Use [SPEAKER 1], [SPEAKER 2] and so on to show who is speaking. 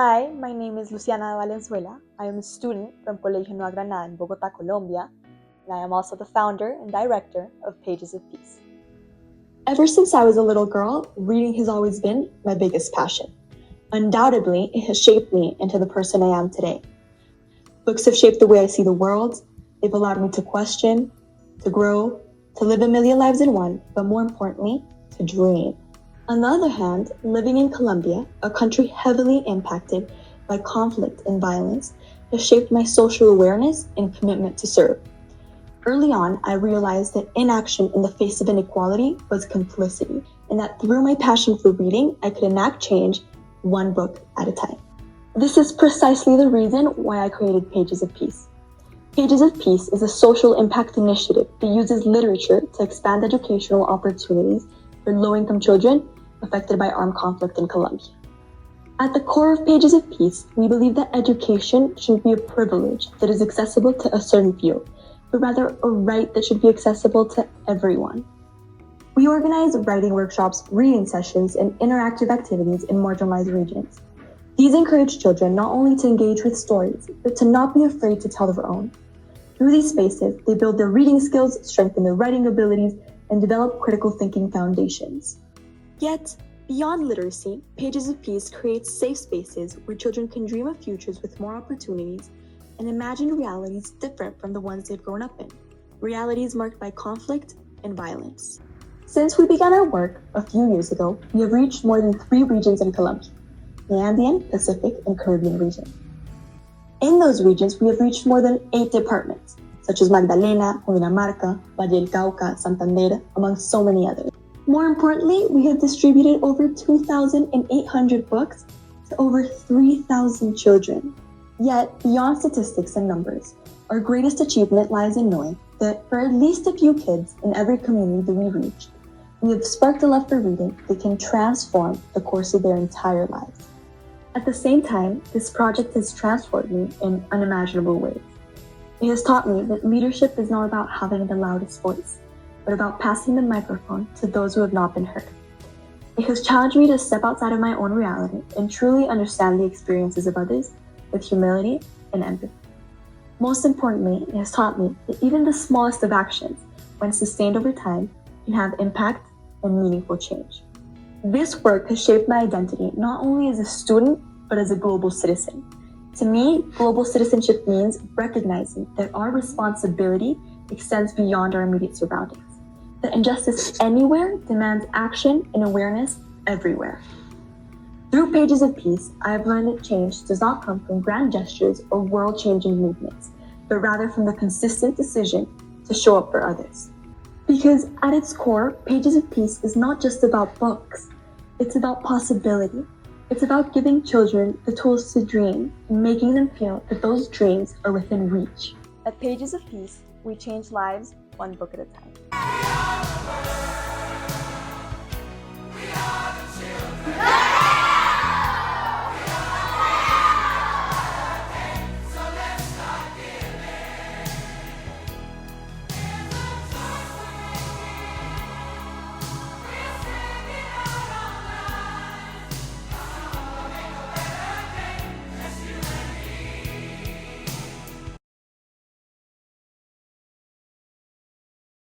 [SPEAKER 1] Hi, my name is Luciana Valenzuela. I am a student from Colegio Nueva Granada in Bogotá, Colombia, and I am also the founder and director of Pages of Peace. Ever since I was a little girl, reading has always been my biggest passion. Undoubtedly, it has shaped me into the person I am today. Books have shaped the way I see the world. They've allowed me to question, to grow, to live a million lives in one, but more importantly, to dream. On the other hand, living in Colombia, a country heavily impacted by conflict and violence, has shaped my social awareness and commitment to serve. Early on, I realized that inaction in the face of inequality was complicity, and that through my passion for reading, I could enact change one book at a time. This is precisely the reason why I created Pages of Peace. Pages of Peace is a social impact initiative that uses literature to expand educational opportunities for low-income children affected by armed conflict in Colombia. At the core of Pages of Peace, we believe that education shouldn't be a privilege that is accessible to a certain few, but rather a right that should be accessible to everyone. We organize writing workshops, reading sessions, and interactive activities in marginalized regions. These encourage children not only to engage with stories, but to not be afraid to tell their own. Through these spaces, they build their reading skills, strengthen their writing abilities, and develop critical thinking foundations. Yet, beyond literacy, Pages of Peace creates safe spaces where children can dream of futures with more opportunities and imagine realities different from the ones they've grown up in, realities marked by conflict and violence. Since we began our work a few years ago, we have reached more than 3 regions in Colombia, the Andean, Pacific, and Caribbean region. In those regions, we have reached more than 8 departments, such as Magdalena, Cundinamarca, Valle del Cauca, Santander, among so many others. More importantly, we have distributed over 2,800 books to over 3,000 children. Yet, beyond statistics and numbers, our greatest achievement lies in knowing that for at least a few kids in every community that we reach, we have sparked a love for reading that can transform the course of their entire lives. At the same time, this project has transformed me in unimaginable ways. It has taught me that leadership is not about having the loudest voice, but about passing the microphone to those who have not been heard. It has challenged me to step outside of my own reality and truly understand the experiences of others with humility and empathy. Most importantly, it has taught me that even the smallest of actions, when sustained over time, can have impact and meaningful change. This work has shaped my identity not only as a student, but as a global citizen. To me, global citizenship means recognizing that our responsibility extends beyond our immediate surroundings, that injustice anywhere demands action and awareness everywhere. Through Pages of Peace, I have learned that change does not come from grand gestures or world-changing movements, but rather from the consistent decision to show up for others. Because at its core, Pages of Peace is not just about books. It's about possibility. It's about giving children the tools to dream and making them feel that those dreams are within reach. At Pages of Peace, we change lives one book at a time.